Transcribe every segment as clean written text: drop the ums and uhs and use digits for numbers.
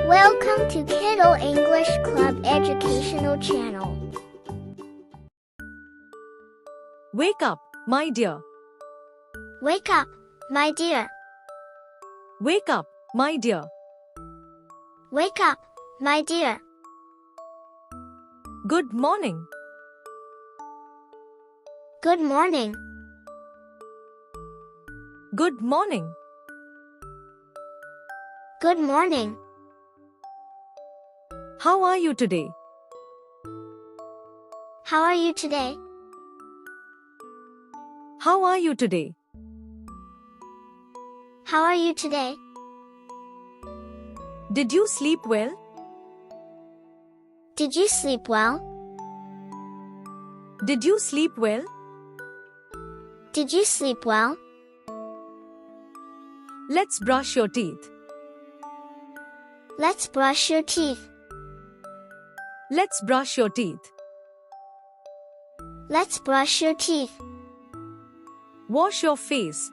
Welcome to Kiddo English Club Educational Channel. Wake up, my dear. Wake up, my dear. Wake up, my dear. Wake up, my dear. Good morning. Good morning. Good morning. Good morning. How are you today? How are you today? How are you today? How are you today? Did you sleep well? Did you sleep well? Did you sleep well? Did you sleep well? Let's brush your teeth. Let's brush your teeth. Let's brush your teeth. Let's brush your teeth. Wash your face.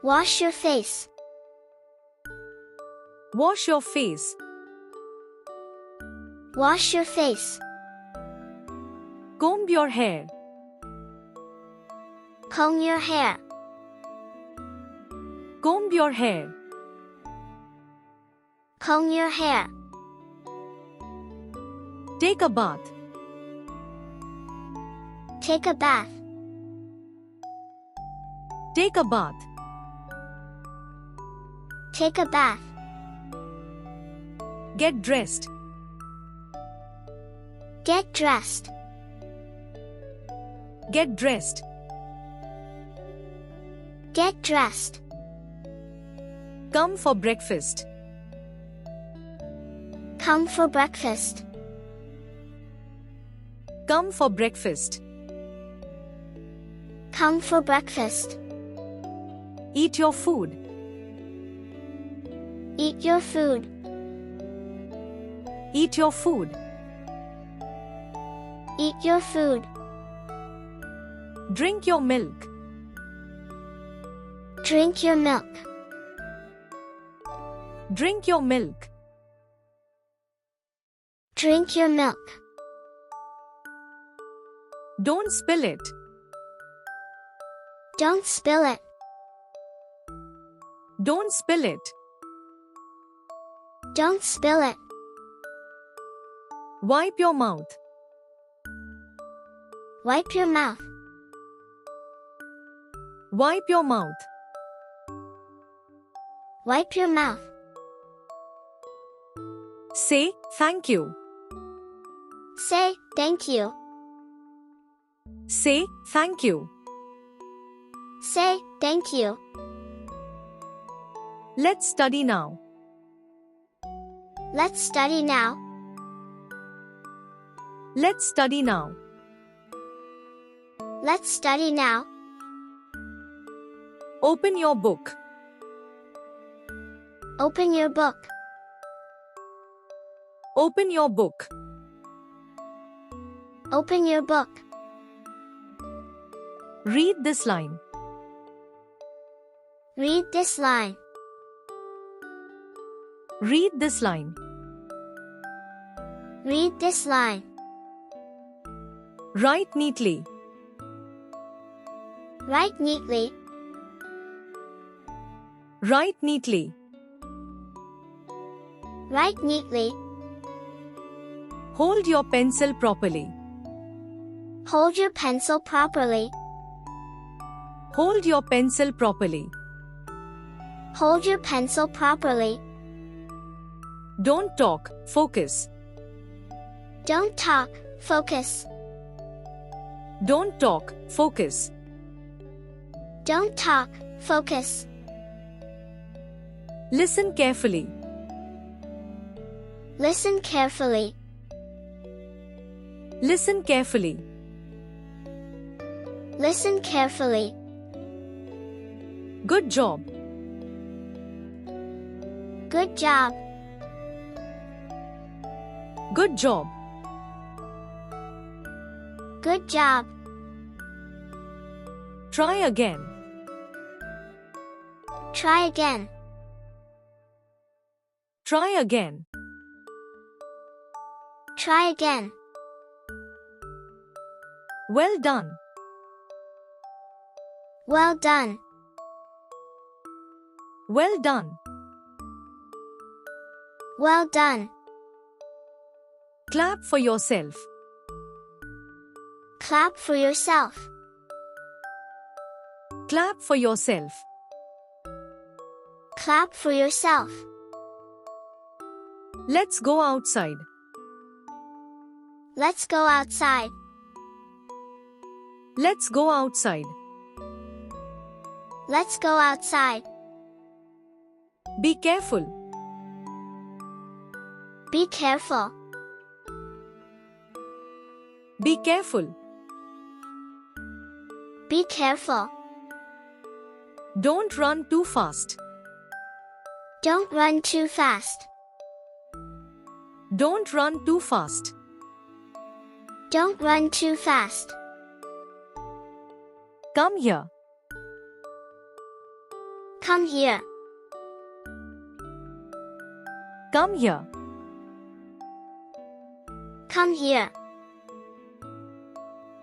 Wash your face. Wash your face. Wash your face. Comb your hair. Comb your hair. Comb your hair. Comb your hair. Take a bath. Take a bath. Take a bath. Take a bath. Get dressed. Get dressed. Get dressed. Get dressed. Come for breakfast. Come for breakfast. Come for breakfast. Come for breakfast. Eat your food. Eat your food. Eat your food. Eat your food. Drink your milk. Drink your milk. Drink your milk. Drink your milk. Don't spill it. Don't spill it. Don't spill it. Don't spill it. Wipe your mouth. Wipe your mouth. Wipe your mouth. Wipe your mouth. Say thank you. Say thank you. Say thank you. Say thank you. Let's study now. Let's study now. Let's study now. Let's study now. Open your book. Open your book. Open your book. Open your book. Read this line. Read this line. Read this line. Read this line. Write neatly. Write neatly. Write neatly. Write neatly. Hold your pencil properly. Hold your pencil properly. Hold your pencil properly. Hold your pencil properly. Don't talk, focus. Don't talk, focus. Don't talk, focus. Don't talk, focus. Listen carefully. Listen carefully. Listen carefully. Listen carefully. Good job. Good job. Good job. Good job. Try again. Try again. Try again. Try again. Well done. Well done. Well done. Well done. Clap for yourself. Clap for yourself. Clap for yourself. Clap for yourself. Let's go outside. Let's go outside. Let's go outside. Let's go outside. Be careful. Be careful. Be careful. Be careful. Don't run too fast. Don't run too fast. Don't run too fast. Don't run too fast. Come here. Come here. Come here. Come here.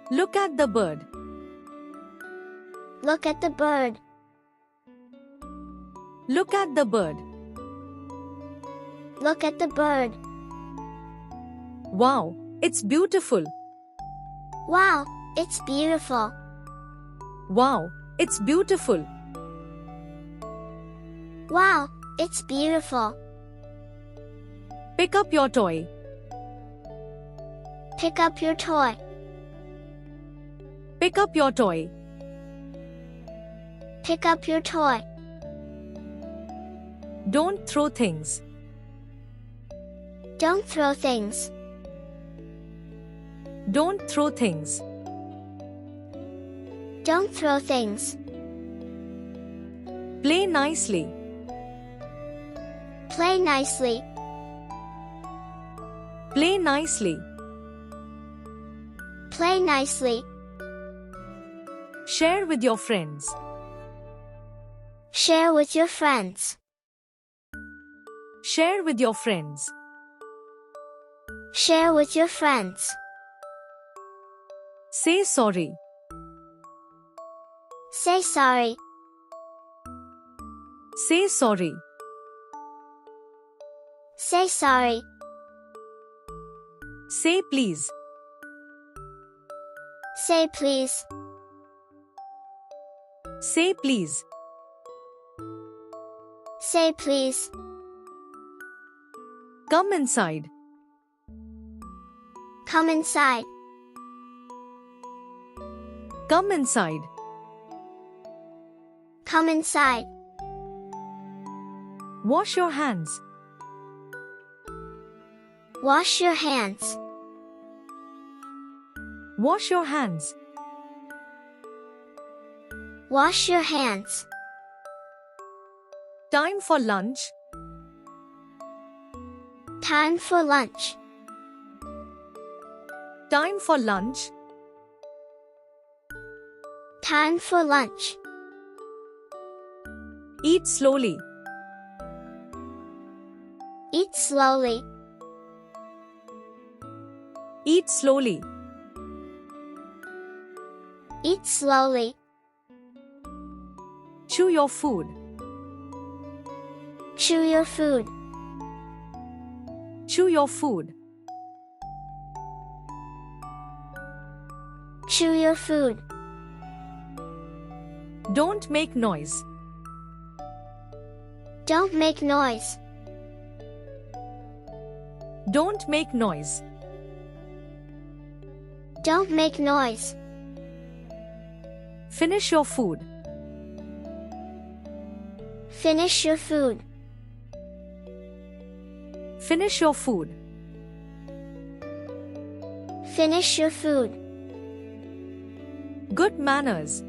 Look at the bird. Look at the bird. Look at the bird. Look at the bird. Wow, it's beautiful. Wow, it's beautiful. Wow, it's beautiful. Wow, it's beautiful. Pick up your toy. Pick up your toy. Pick up your toy. Pick up your toy. Don't throw things. Don't throw things. Don't throw things. Don't throw things. Play nicely. Play nicely. Play nicely. Play nicely. Share with your friends. Share with your friends. Share with your friends. Share with your friends. Say sorry. Say sorry. Say sorry. Say sorry. Say please. Say please. Say please. Say please. Come inside. Come inside. Come inside. Come inside. Wash your hands. Wash your hands. Wash your hands. Wash your hands. Time for lunch. Time for lunch. Time for lunch. Time for lunch. Eat slowly. Eat slowly. Eat slowly. Eat slowly. Chew your food. Chew your food. Chew your food. Chew your food. Don't make noise. Don't make noise. Don't make noise. Don't make noise. Finish your food. Finish your food. Finish your food. Finish your food. Good manners.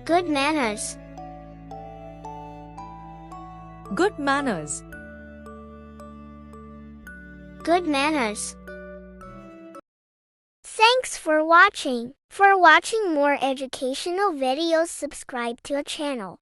Good manners. Good manners. Good manners. Thanks for watching. For watching more educational videos, subscribe to our channel.